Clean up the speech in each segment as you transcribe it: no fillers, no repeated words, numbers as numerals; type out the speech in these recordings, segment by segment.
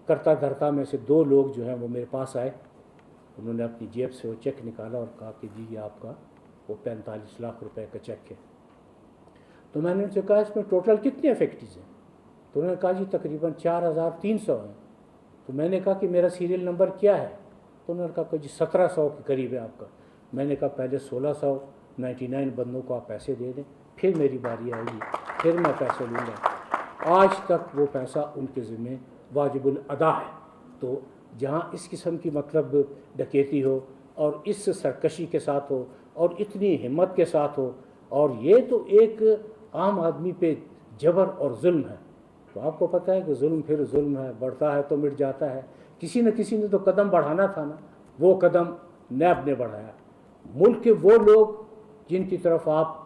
کرتا دھرتا میں سے 2 لوگ جو ہیں وہ میرے پاس آئے. انہوں نے اپنی جیب سے وہ چیک نکالا اور کہا کہ جی یہ آپ کا وہ 45 لاکھ روپے کا چیک ہے. تو میں نے ان سے کہا اس میں ٹوٹل کتنے افیکٹیز ہیں؟ تو انہوں نے کہا جی تقریباً 4300 ہیں. تو میں نے کہا کہ میرا سیریل نمبر کیا ہے؟ تو انہوں نے کہا کہ جی 1700 کے قریب ہے آپ کا. میں نے کہا پہلے 1699 بندوں کو آپ پیسے دے دیں, پھر میری باری آئے گی, پھر میں پیسے لوں گا. آج تک وہ پیسہ ان کے ذمہ واجب الادا ہے. تو جہاں اس قسم کی مطلب ڈکیتی ہو اور اس سرکشی کے ساتھ ہو اور اتنی ہمت کے ساتھ ہو, اور یہ تو ایک عام آدمی پہ جبر اور ظلم ہے. تو آپ کو پتہ ہے کہ ظلم پھر ظلم ہے, بڑھتا ہے تو مٹ جاتا ہے. کسی نہ کسی نے تو قدم بڑھانا تھا نا, وہ قدم نیب نے بڑھایا. ملک کے وہ لوگ جن کی طرف آپ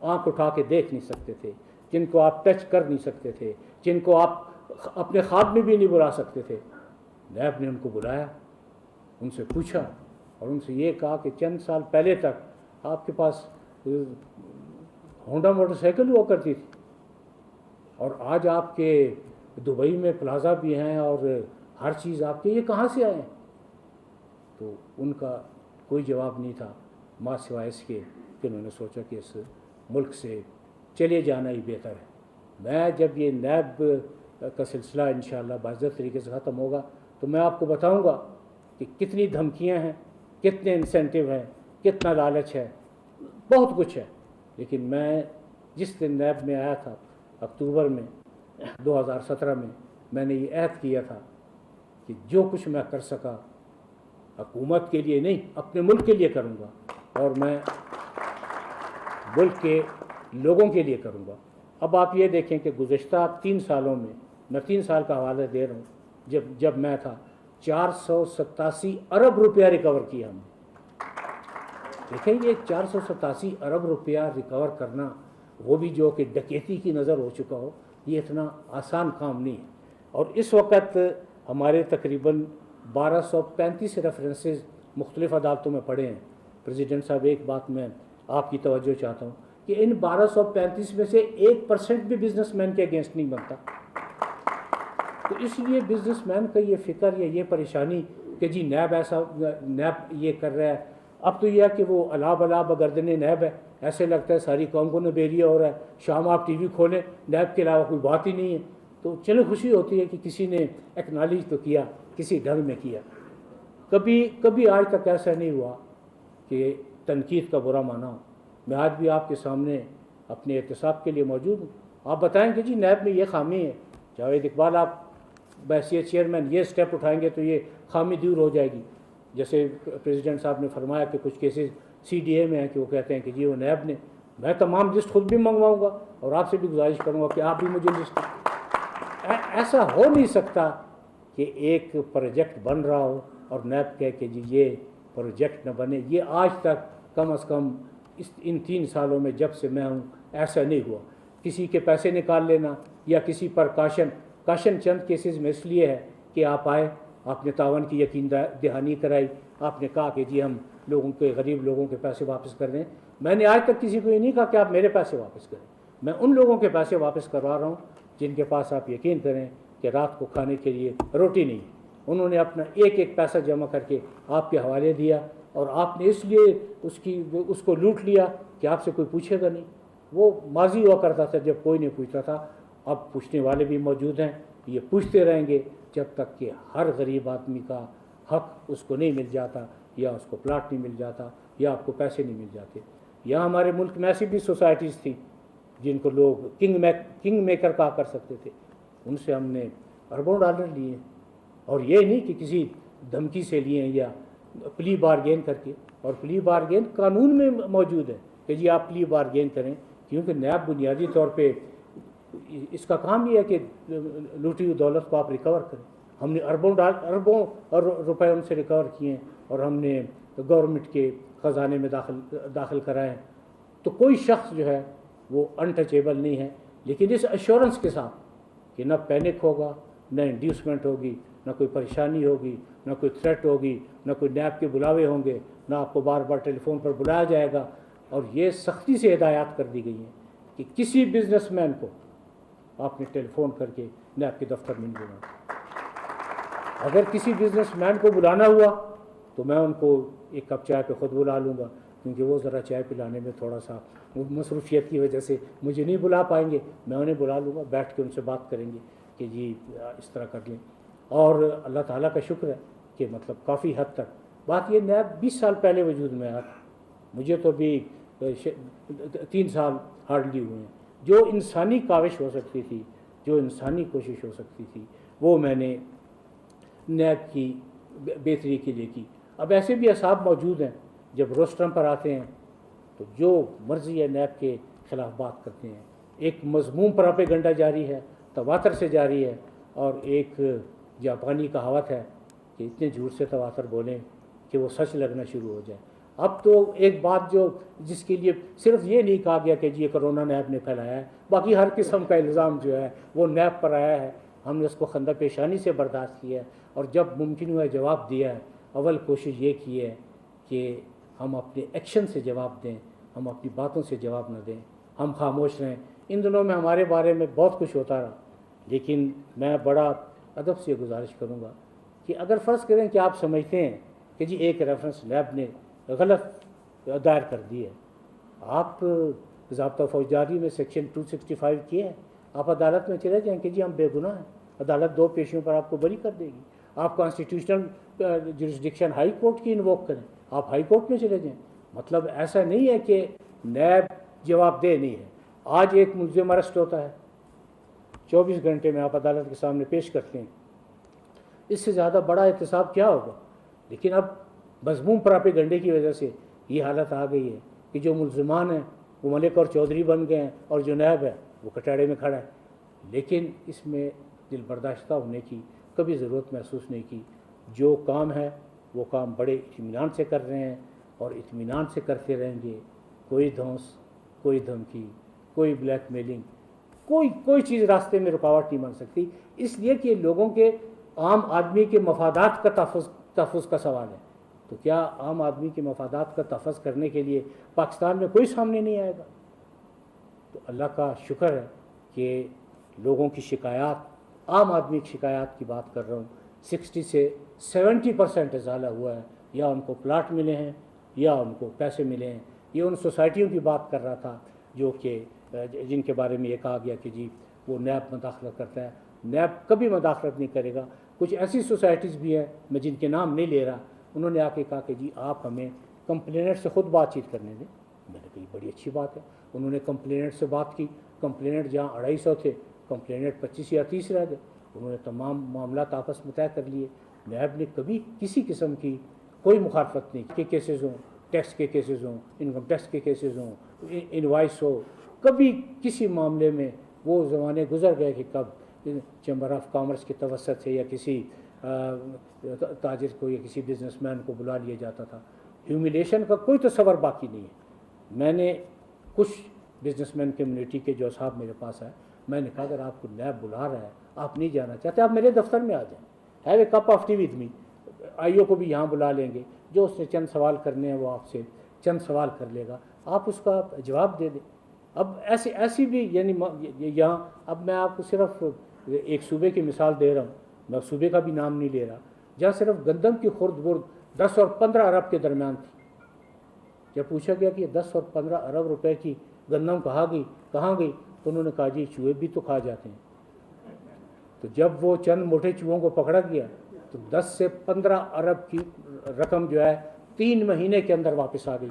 آنکھ اٹھا کے دیکھ نہیں سکتے تھے, جن کو آپ ٹچ کر نہیں سکتے تھے, جن کو آپ اپنے خواب میں بھی نہیں بلا سکتے تھے, نیب نے ان کو بلایا, ان سے پوچھا اور ان سے یہ کہا کہ چند سال پہلے تک آپ کے پاس ہونڈا موٹر سائیکل ہوا کرتی تھی اور آج آپ کے دبئی میں پلازا بھی ہیں اور ہر چیز آپ کے, یہ کہاں سے آئے ہیں؟ تو ان کا کوئی جواب نہیں تھا ماں سوائے اس کے کہ انہوں نے سوچا کہ اس ملک سے چلے جانا ہی بہتر ہے. میں جب یہ نیب کا سلسلہ انشاءاللہ باضابطہ طریقے سے ختم ہوگا تو میں آپ کو بتاؤں گا کہ کتنی دھمکیاں ہیں, کتنے انسینٹیو ہیں, کتنا لالچ ہے, بہت کچھ ہے. لیکن میں جس دن نیب میں آیا تھا اکتوبر میں 2017 میں نے یہ عہد کیا تھا کہ جو کچھ میں کر سکا حکومت کے لیے نہیں اپنے ملک کے لیے کروں گا, اور میں ملک کے لوگوں کے لیے کروں گا. اب آپ یہ دیکھیں کہ گزشتہ 3 سالوں میں 3 سال کا حوالہ دے رہا ہوں, جب میں تھا 487 ارب روپیہ ریکور کیا ہم نے. دیکھیں یہ 487 ارب روپیہ ریکور کرنا, وہ بھی جو کہ ڈکیتی کی نظر ہو چکا ہو, یہ اتنا آسان کام نہیں ہے. اور اس وقت ہمارے تقریباً 1235 ریفرنسز مختلف عدالتوں میں پڑے ہیں. پریزیڈنٹ صاحب ایک بات میں آپ کی توجہ چاہتا ہوں کہ ان 1235 میں سے 1% بھی بزنس مین کے اگینسٹ نہیں بنتا. تو اس لیے بزنس مین کا یہ فکر یا یہ پریشانی کہ جی نیب ایسا, نیب یہ کر رہا ہے, اب تو یہ ہے کہ وہ علاب گردن نیب ہے, ایسے لگتا ہے ساری قوم کو نبیریا ہو رہا ہے. شام آپ ٹی وی کھولیں نیب کے علاوہ کوئی بات ہی نہیں ہے. تو چلو خوشی ہوتی ہے کہ کسی نے ایکنالج تو کیا, کسی ڈھنگ میں کیا. کبھی آج تک ایسا نہیں ہوا کہ تنقید کا برا مانا ہو. میں آج بھی آپ کے سامنے اپنے احتساب کے لیے موجود ہوں. آپ بتائیں کہ جی نیب میں یہ خامی ہے, جاوید اقبال آپ بحیثیت چیئرمین یہ سٹیپ اٹھائیں گے تو یہ خامی دور ہو جائے گی. جیسے پریزیڈنٹ صاحب نے فرمایا کہ کچھ کیسز CDA میں ہیں کہ وہ کہتے ہیں کہ جی وہ نیب نے, میں تمام لسٹ خود بھی منگواؤں گا اور آپ سے بھی گزارش کروں گا کہ آپ بھی مجھے لسٹ. ایسا ہو نہیں سکتا کہ ایک پروجیکٹ بن رہا ہو اور نیب کہے کہ جی یہ پروجیکٹ نہ بنے. یہ آج تک کم از کم ان 3 سالوں میں جب سے میں ہوں ایسا نہیں ہوا. کسی کے پیسے نکال لینا یا کسی پر کاشن چند کیسز میں اس لیے ہے کہ آپ آئے, آپ نے تعاون کی یقین دہانی کرائی, آپ نے کہا کہ جی ہم لوگوں کے, غریب لوگوں کے پیسے واپس کر دیں. میں نے آج تک کسی کو یہ نہیں کہا کہ آپ میرے پیسے واپس کریں. میں ان لوگوں کے پیسے واپس کروا رہا ہوں جن کے پاس آپ یقین کریں کہ رات کو کھانے کے لیے روٹی نہیں. انہوں نے اپنا ایک پیسہ جمع کر کے آپ کے حوالے دیا اور آپ نے اس لیے اس کو لوٹ لیا کہ آپ سے کوئی پوچھے گا نہیں. وہ ماضی ہوا کرتا تھا جب کوئی نہیں پوچھتا تھا. اب پوچھنے والے بھی موجود ہیں, یہ پوچھتے رہیں گے جب تک کہ ہر غریب آدمی کا حق اس کو نہیں مل جاتا, یا اس کو پلاٹ نہیں مل جاتا, یا آپ کو پیسے نہیں مل جاتے. یہاں ہمارے ملک میں ایسی بھی سوسائٹیز تھیں جن کو لوگ کنگ میکر کہا کر سکتے تھے. ان سے ہم نے اربوں ڈالر لیے ہیں, اور یہ نہیں کہ کسی دھمکی سے لیے ہیں یا پلی بارگین کر کے. اور پلی بارگین قانون میں موجود ہے کہ جی آپ پلی بارگین کریں, کیونکہ نیب بنیادی طور پہ اس کا کام یہ ہے کہ لوٹی ہوئی دولت کو آپ ریکور کریں. ہم نے اربوں روپے ان سے ریکور کیے ہیں اور ہم نے گورنمنٹ کے خزانے میں داخل کرائے ہیں. تو کوئی شخص جو ہے وہ انٹچیبل نہیں ہے, لیکن اس ایشورنس کے ساتھ کہ نہ پینک ہوگا, نہ انڈیوسمنٹ ہوگی, نہ کوئی پریشانی ہوگی, نہ کوئی تھریٹ ہوگی, نہ کوئی نیب کے بلاوے ہوں گے, نہ آپ کو بار بار ٹیلی فون پر بلایا جائے گا. اور یہ سختی سے ہدایات کر دی گئی ہیں کہ کسی بزنس مین کو آپ نے ٹیلی فون کر کے نیب کے دفتر میں نہیں بلانا. اگر کسی بزنس مین کو بلانا ہوا تو میں ان کو ایک کپ چائے پہ خود بلا لوں گا، کیونکہ وہ ذرا چائے پلانے میں تھوڑا سا مصروفیت کی وجہ سے مجھے نہیں بلا پائیں گے، میں انہیں بلا لوں گا، بیٹھ کے ان سے بات کریں گے کہ جی اس طرح کر لیں۔ اور اللہ تعالیٰ کا شکر ہے کہ مطلب کافی حد تک بات یہ نیب 20 سال پہلے وجود میں آیا تھا، مجھے تو بھی 3 سال ہارڈلی ہوئے ہیں۔ جو انسانی کاوش ہو سکتی تھی، جو انسانی کوشش ہو سکتی تھی، وہ میں نے نیب کی بہتری کے لیے کی۔ اب ایسے بھی اصحاب موجود ہیں جب روسٹرم پر آتے ہیں تو جو مرضی ہے نیب کے خلاف بات کرتے ہیں۔ ایک مضمون پراپیگنڈا جاری ہے، تواتر سے جاری ہے، اور ایک جاپانی کہاوت ہے کہ اتنے جھوٹ سے تواتر بولیں کہ وہ سچ لگنا شروع ہو جائے۔ اب تو ایک بات جو جس کے لیے صرف یہ نہیں کہا گیا کہ جی یہ کرونا نیب نے پھیلایا ہے، باقی ہر قسم کا الزام جو ہے وہ نیب پر آیا ہے، ہم نے اس کو خندہ پیشانی سے برداشت کیا ہے، اور جب ممکن ہوا جواب دیا ہے۔ اول کوشش یہ کی ہے کہ ہم اپنے ایکشن سے جواب دیں، ہم اپنی باتوں سے جواب نہ دیں، ہم خاموش رہیں۔ ان دنوں میں ہمارے بارے میں بہت کچھ ہوتا رہا، لیکن میں بڑا ادب سے گزارش کروں گا کہ اگر فرض کریں کہ آپ سمجھتے ہیں کہ جی ایک ریفرنس نیب نے غلط دائر کر دی ہے، آپ ضابطہ فوجداری میں سیکشن 265 کیا ہے، آپ عدالت میں چلے جائیں کہ جی ہم بے گناہ ہیں، عدالت 2 پیشیوں پر آپ کو بری کر دے گی۔ آپ کانسٹیٹیوشنل جورسڈکشن ہائی کورٹ کی انووک کریں، آپ ہائی کورٹ میں چلے جائیں۔ مطلب ایسا نہیں ہے کہ نیب جواب دہ نہیں ہے۔ آج ایک ملزم ارسٹ ہوتا ہے، 24 گھنٹے میں آپ عدالت کے سامنے پیش کرتے ہیں، اس سے زیادہ بڑا احتساب کیا ہوگا؟ لیکن اب مضمون پراپیگنڈے کی وجہ سے یہ حالت آ گئی ہے کہ جو ملزمان ہیں وہ ملک اور چودھری بن گئے ہیں، اور جو نیب ہے وہ کٹاڑے میں کھڑا ہے۔ لیکن اس میں دل برداشتہ ہونے کی کبھی ضرورت محسوس نہیں کی۔ جو کام ہے وہ کام بڑے اطمینان سے کر رہے ہیں، اور اطمینان سے کرتے رہیں گے۔ کوئی دھونس، کوئی دھمکی، کوئی بلیک میلنگ، کوئی چیز راستے میں رکاوٹ نہیں بن سکتی، اس لیے کہ لوگوں کے عام آدمی کے مفادات کا تحفظ کا سوال ہے۔ تو کیا عام آدمی کے مفادات کا تحفظ کرنے کے لیے پاکستان میں کوئی سامنے نہیں آئے گا؟ تو اللہ کا شکر ہے کہ لوگوں کی شکایات، عام آدمی کی شکایات کی بات کر رہا ہوں، 60 سے 70% ازالہ ہوا ہے۔ یا ان کو پلاٹ ملے ہیں یا ان کو پیسے ملے ہیں۔ یہ ان سوسائٹیوں کی بات کر رہا تھا جو کہ جن کے بارے میں یہ کہا گیا کہ جی وہ نیب مداخلت کرتا ہے۔ نیب کبھی مداخلت نہیں کرے گا۔ کچھ ایسی سوسائٹیز بھی ہیں، میں جن کے نام نہیں لے رہا، انہوں نے آ کے کہا کہ جی آپ ہمیں کمپلیننٹ سے خود بات چیت کرنے دیں۔ میں نے کہا یہ بڑی اچھی بات ہے۔ انہوں نے کمپلیننٹ سے بات کی، کمپلیننٹ جہاں 250 تھے، کمپلیننٹ 25 یا 30 رہ گئے۔ انہوں نے تمام معاملات آپس میں طے کر لیے۔ نیب نے کبھی کسی قسم کی کوئی مخالفت نہیں کی۔ کیسز ہوں، ٹیکس کے کیسز ہوں، انکم ٹیکس کے کیسز ہوں، انوائس ہو، کبھی کسی معاملے میں وہ زمانے گزر گئے کہ کب چیمبر آف کامرس کے توسط سے یا کسی تاجر کو یا کسی بزنس مین کو بلا لیا جاتا تھا۔ ہیومیلیشن کا کوئی تصور باقی نہیں ہے۔ میں نے کچھ بزنس مین کمیونٹی کے جو صاحب میرے پاس آئے، میں نے کہا اگر آپ کو نیب بلا رہا ہے، آپ نہیں جانا چاہتے، آپ میرے دفتر میں آ جائیں، have a cup of tea with me, آئی او کو بھی یہاں بلا لیں گے، جو اس نے چند سوال کرنے ہیں وہ آپ سے چند سوال کر لے گا، آپ اس کا جواب دے دیں۔ اب ایسی بھی یعنی یہاں اب میں آپ کو صرف ایک صوبے کی مثال دے رہا ہوں، میں صوبے کا بھی نام نہیں لے رہا، جہاں صرف گندم کی خرد برد 10 اور 15 ارب کے درمیان تھی۔ جب پوچھا گیا کہ یہ 10 اور 15 ارب روپے کی گندم کہاں گئی تو انہوں نے کہا جی چوہے بھی تو کھا جاتے ہیں۔ تو جب وہ چند موٹے چوہوں کو پکڑا گیا تو 10 سے 15 ارب کی رقم جو ہے 3 مہینے کے اندر واپس آ گئی۔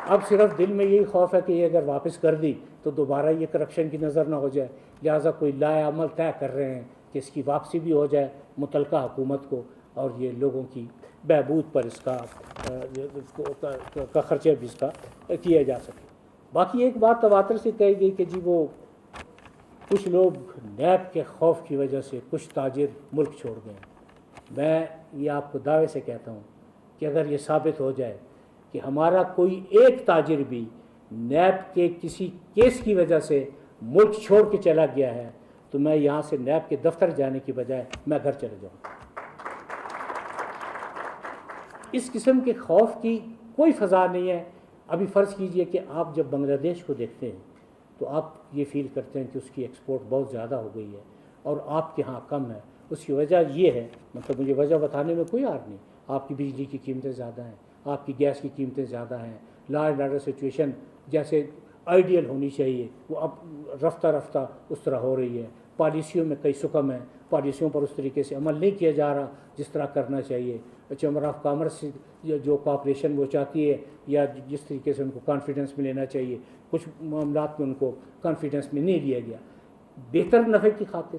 اب صرف دل میں یہی خوف ہے کہ یہ اگر واپس کر دی تو دوبارہ یہ کرپشن کی نظر نہ ہو جائے، لہٰذا کوئی لائے عمل طے کر رہے ہیں کہ اس کی واپسی بھی ہو جائے متعلقہ حکومت کو، اور یہ لوگوں کی بہبود پر اس کا خرچہ بھی اس کا کیا جا سکے۔ باقی ایک بات تواتر سے کہی گئی کہ جی وہ کچھ لوگ نیب کے خوف کی وجہ سے کچھ تاجر ملک چھوڑ گئے ہیں۔ میں یہ آپ کو دعوے سے کہتا ہوں کہ اگر یہ ثابت ہو جائے کہ ہمارا کوئی ایک تاجر بھی نیب کے کسی کیس کی وجہ سے ملک چھوڑ کے چلا گیا ہے تو میں یہاں سے نیب کے دفتر جانے کی بجائے میں گھر چلے جاؤں۔ اس قسم کے خوف کی کوئی فضا نہیں ہے۔ ابھی فرض کیجئے کہ آپ جب بنگلہ دیش کو دیکھتے ہیں تو آپ یہ فیل کرتے ہیں کہ اس کی ایکسپورٹ بہت زیادہ ہو گئی ہے، اور آپ کے ہاں کم ہے، اس کی وجہ یہ ہے، مطلب مجھے وجہ بتانے میں کوئی عار نہیں، آپ کی بجلی کی قیمتیں زیادہ ہیں، آپ کی گیس کی قیمتیں زیادہ ہیں، لا اینڈ آرڈر سچویشن جیسے آئیڈیل ہونی چاہیے وہ اب رفتہ رفتہ اس طرح ہو رہی ہے، پالیسیوں میں کئی سکم ہیں، پالیسیوں پر اس طریقے سے عمل نہیں کیا جا رہا جس طرح کرنا چاہیے، چیمبر آف کامرس جو کوآپریشن وہ چاہتی ہے یا جس طریقے سے ان کو کانفیڈنس میں لینا چاہیے، کچھ معاملات میں ان کو کانفیڈنس میں نہیں لیا گیا۔ بہتر نفع کی خاطر،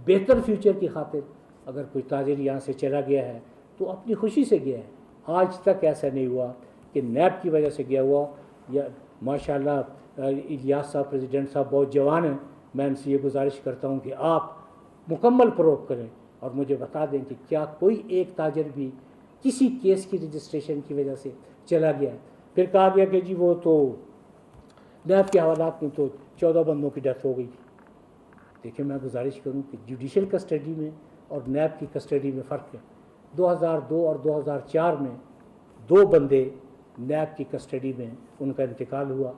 بہتر فیوچر کی خاطر اگر کوئی تاجر یہاں سے چلا گیا ہے تو اپنی خوشی سے گیا ہے، آج تک ایسا نہیں ہوا کہ نیب کی وجہ سے گیا ہوا۔ یا ماشاء اللہ الیاس صاحب پریزیڈنٹ صاحب بہت جوان ہیں، میں ان سے یہ گزارش کرتا ہوں کہ آپ مکمل پروب کریں اور مجھے بتا دیں کہ کیا کوئی ایک تاجر بھی کسی کیس کی رجسٹریشن کی وجہ سے چلا گیا ہے۔ پھر کہا گیا کہ جی وہ تو نیب کے حوالات میں تو 14 بندوں کی ڈیتھ ہو گئی تھی۔ دیکھیں میں گزارش کروں کہ جوڈیشل کسٹڈی میں اور نیب کی کسٹڈی میں فرق ہے۔ 2002 اور 2004 میں 2 بندے نیب کی کسٹڈی میں ان کا انتقال ہوا،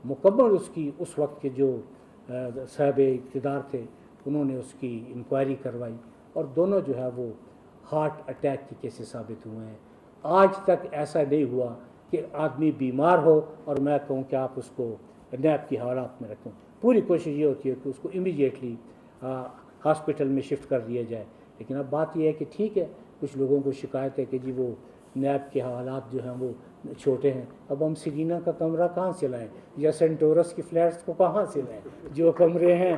مکمل اس وقت کے جو صاحب اقتدار تھے انہوں نے اس کی انکوائری کروائی اور دونوں جو ہے وہ ہارٹ اٹیک کے کیسز ثابت ہوئے ہیں۔ آج تک ایسا نہیں ہوا کہ آدمی بیمار ہو اور میں کہوں کہ آپ اس کو نیب کی حوالات میں رکھیں۔ پوری کوشش یہ ہوتی ہے کہ اس کو امیڈیٹلی ہاسپٹل میں شفٹ کر دیا جائے، لیکن اب بات یہ ہے کہ ٹھیک ہے کچھ لوگوں کو شکایت ہے کہ جی وہ نیب کے حوالات جو ہیں وہ چھوٹے ہیں، اب ہم سیرینا کا کمرہ کہاں سے لائیں یا سینٹورس کی فلیٹس کو کہاں سے لائیں؟ جو کمرے ہیں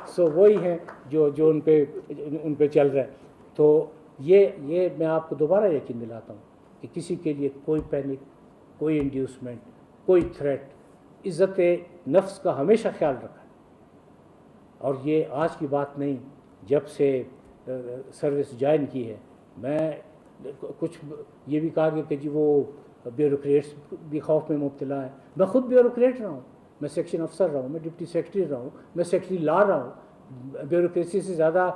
سو وہی ہیں جو ان پہ چل رہا ہے۔ تو یہ میں آپ کو دوبارہ یقین دلاتا ہوں کہ کسی کے لیے کوئی پینک، کوئی انڈیوسمنٹ، کوئی تھریٹ، عزت نفس کا ہمیشہ خیال رکھا ہے۔ اور یہ آج کی بات نہیں، جب سے سروس جوائن کی ہے میں کچھ یہ بھی کہا گیا کہ جی وہ بیوروکریٹس بھی خوف میں مبتلا ہے، میں خود بیوروکریٹ رہا ہوں، میں سیکشن افسر رہا ہوں، میں ڈپٹی سیکرٹری رہا ہوں، میں سیکرٹری لا رہا ہوں، بیوروکریسی سے زیادہ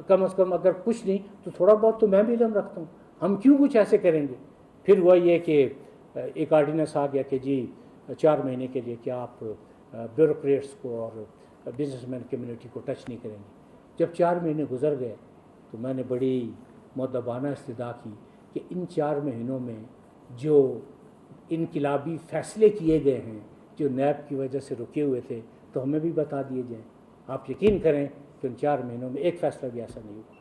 کم از کم اگر کچھ نہیں تو تھوڑا بہت تو میں بھی علم رکھتا ہوں، ہم کیوں کچھ ایسے کریں گے؟ پھر وہ یہ کہ ایک آرڈیننس آ گیا کہ جی 4 مہینے کے لیے کہ آپ بیوروکریٹس کو اور بزنس مین کمیونٹی کو ٹچ نہیں کریں گے۔ جب 4 مہینے گزر گئے تو میں نے بڑی مؤدبانہ استدعا کی کہ ان 4 مہینوں میں جو انقلابی فیصلے کیے گئے ہیں جو نیب کی وجہ سے رکے ہوئے تھے تو ہمیں بھی بتا دیے جائیں۔ آپ یقین کریں کہ ان 4 مہینوں میں ایک فیصلہ بھی ایسا نہیں ہوا۔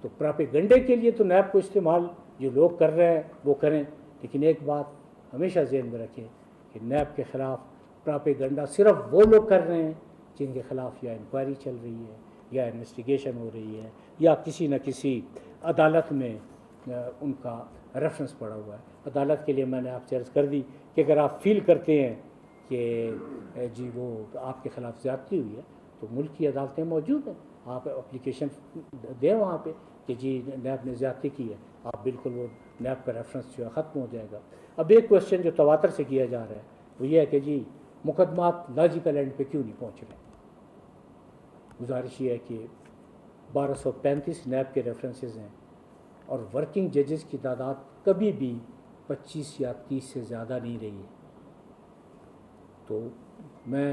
تو پراپیگنڈے کے لیے تو نیب کو استعمال جو لوگ کر رہے ہیں وہ کریں، لیکن ایک بات ہمیشہ ذہن میں رکھیں کہ نیب کے خلاف پراپیگنڈا صرف وہ لوگ کر رہے ہیں جن کے خلاف یا انکوائری چل رہی ہے یا انویسٹیگیشن ہو رہی ہے یا کسی نہ کسی عدالت میں ان کا ریفرنس پڑا ہوا ہے۔ عدالت کے لیے میں نے آپ سے عرض کر دی کہ اگر آپ فیل کرتے ہیں کہ جی وہ آپ کے خلاف زیادتی ہوئی ہے تو ملک کی عدالتیں موجود ہیں، آپ اپلیکیشن دیں وہاں پہ کہ جی نیب نے زیادتی کی ہے، آپ بالکل وہ نیب کا ریفرنس جو ہے ختم ہو جائے گا۔ اب ایک کوشچن جو تواتر سے کیا جا رہا ہے وہ یہ ہے کہ جی مقدمات لاجیکل اینڈ پہ کیوں نہیں پہنچ رہے؟ گزارش یہ ہے کہ 1235 نیب کے ریفرنسز ہیں اور ورکنگ ججز کی تعداد کبھی بھی 25 یا 30 سے زیادہ نہیں رہی ہے۔ تو میں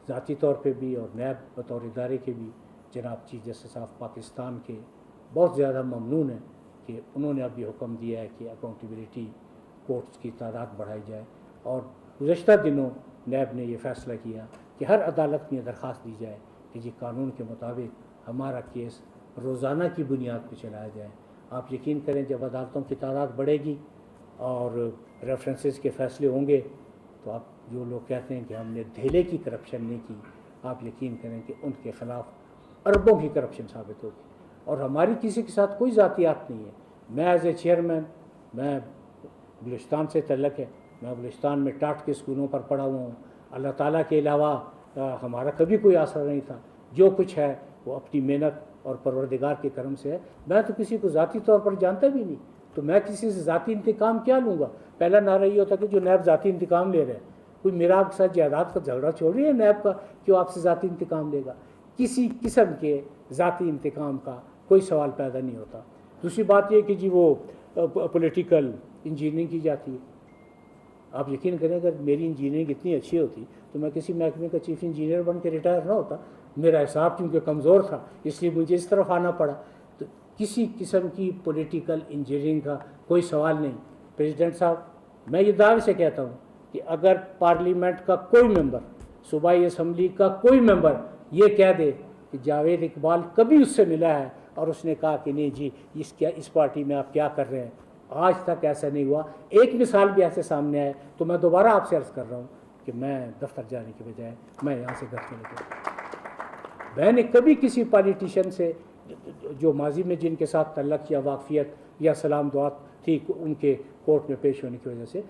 ذاتی طور پہ بھی اور نیب بطور ادارے کے بھی جناب چیف جسٹس آف پاکستان کے بہت زیادہ ممنون ہیں کہ انہوں نے اب یہ حکم دیا ہے کہ اکاؤنٹیبلٹی کورٹس کی تعداد بڑھائی جائے، اور گزشتہ دنوں نیب نے یہ فیصلہ کیا کہ ہر عدالت میں درخواست دی جائے کہ جی قانون کے مطابق ہمارا کیس روزانہ کی بنیاد پہ چلایا جائے۔ آپ یقین کریں جب عدالتوں کی تعداد بڑھے گی اور ریفرنسز کے فیصلے ہوں گے تو آپ جو لوگ کہتے ہیں کہ ہم نے دھیلے کی کرپشن نہیں کی، آپ یقین کریں کہ ان کے خلاف اربوں کی کرپشن ثابت ہوگی۔ اور ہماری کسی کے ساتھ کوئی ذاتیات نہیں ہے۔ میں ایز اے چیئرمین، میں بلوچستان سے تعلق ہے، میں بلوچستان میں ٹاٹ کے اسکولوں پر پڑھا ہوا ہوں، اللہ تعالیٰ کے علاوہ ہمارا کبھی کوئی آسرا نہیں تھا، جو کچھ ہے وہ اپنی محنت اور پروردگار کے کرم سے ہے۔ میں تو کسی کو ذاتی طور پر جانتا بھی نہیں، تو میں کسی سے ذاتی انتقام کیا لوں گا؟ پہلا نعرہ یہ ہوتا کہ جو نیب ذاتی انتقام لے رہے ہیں، کوئی میرا آپ کے ساتھ جائیداد کا جھگڑا چھوڑ رہی ہے نیب کا کہ وہ آپ سے ذاتی انتقام لے گا؟ کسی قسم کے ذاتی انتقام کا کوئی سوال پیدا نہیں ہوتا۔ دوسری بات یہ کہ جی وہ پولیٹیکل انجینئرنگ کی جاتی ہے۔ آپ یقین کریں اگر میری انجینئرنگ اتنی اچھی ہوتی تو میں کسی محکمے کا چیف انجینئر بن کے ریٹائر نہ ہوتا، میرا حساب کیونکہ کمزور تھا اس لیے مجھے اس طرف آنا پڑا. تو کسی قسم کی پولیٹیکل انجینئرنگ کا کوئی سوال نہیں. پریزیڈنٹ صاحب میں یہ دعوے سے کہتا ہوں کہ اگر پارلیمنٹ کا کوئی ممبر، صوبائی اسمبلی کا کوئی ممبر یہ کہہ دے کہ جاوید اقبال کبھی اس سے ملا ہے اور اس نے کہا کہ نہیں جی اس پارٹی میں آپ کیا کر رہے ہیں، آج تک ایسا نہیں ہوا. ایک مثال بھی ایسے سامنے آئے تو میں دوبارہ آپ سے عرض کر رہا ہوں کہ میں دفتر جانے کے بجائے میں یہاں سے گھر چلے جاؤں. میں نے کبھی کسی پالیٹیشین سے جو ماضی میں جن کے ساتھ تعلق یا واقفیت یا سلام دعا تھی ان کے کورٹ میں پیش ہونے کی وجہ سے،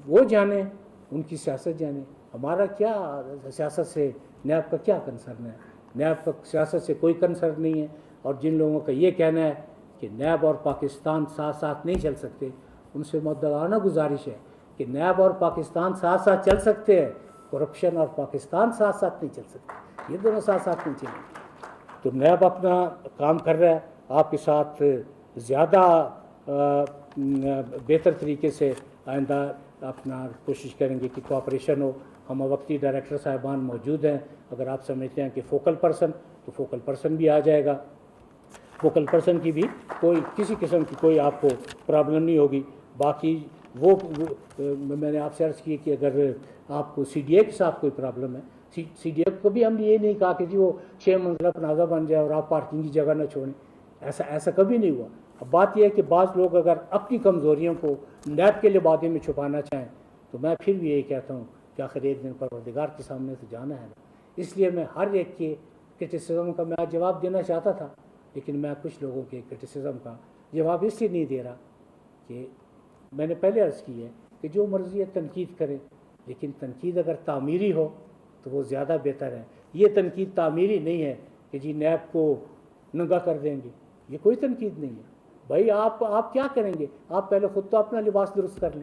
وہ جانیں، ان کی سیاست جانیں. ہمارا کیا سیاست سے نیب کا کیا کنسرن ہے؟ نیب کا سیاست سے کوئی کنسرن نہیں ہے. اور جن لوگوں کا یہ کہنا ہے کہ نیب اور پاکستان ساتھ ساتھ نہیں چل سکتے، ان سے مؤدبانہ گزارش ہے کہ نیب اور پاکستان ساتھ ساتھ چل سکتے ہیں، کرپشن اور پاکستان ساتھ ساتھ نہیں چل سکتے، یہ دونوں ساتھ ساتھ نہیں چلیں. تو نیب اپنا کام کر رہا ہے، آپ کے ساتھ زیادہ بہتر طریقے سے آئندہ اپنا کوشش کریں گے کہ کوآپریشن ہو. ہم وقتی ڈائریکٹر صاحبان موجود ہیں، اگر آپ سمجھتے ہیں کہ فوکل پرسن تو فوکل پرسن بھی آ جائے گا. فوکل پرسن کی بھی کوئی کسی قسم کی کوئی آپ کو پرابلم نہیں ہوگی. باقی وہ میں نے آپ سے عرض کی کہ اگر آپ کو سی ڈی اے کے ساتھ کوئی پرابلم ہے، سی ڈی اے کو بھی ہم نے یہ نہیں کہا کہ جی وہ 6 منزلہ پلازہ بن جائے اور آپ پارکنگ کی جگہ نہ چھوڑیں، ایسا کبھی نہیں ہوا. اب بات یہ ہے کہ بعض لوگ اگر اپنی کمزوریوں کو نیب کے لبادے میں چھپانا چاہیں تو میں پھر بھی یہی کہتا ہوں کہ آخر ایک دن پروردگار کے سامنے تو جانا ہے نا. اس لیے میں ہر ایک کے کرٹیسزم کا میں جواب دینا چاہتا تھا، لیکن میں کچھ لوگوں کے کرٹیسزم کا جواب اس لیے نہیں دے رہا کہ میں نے پہلے عرض کی ہے کہ جو مرضی ہے تنقید کریں، لیکن تنقید اگر تعمیری ہو تو وہ زیادہ بہتر ہے. یہ تنقید تعمیری نہیں ہے کہ جی نیب کو ننگا کر دیں گے، یہ کوئی تنقید نہیں ہے. بھائی آپ کیا کریں گے؟ آپ پہلے خود تو اپنا لباس درست کر لیں.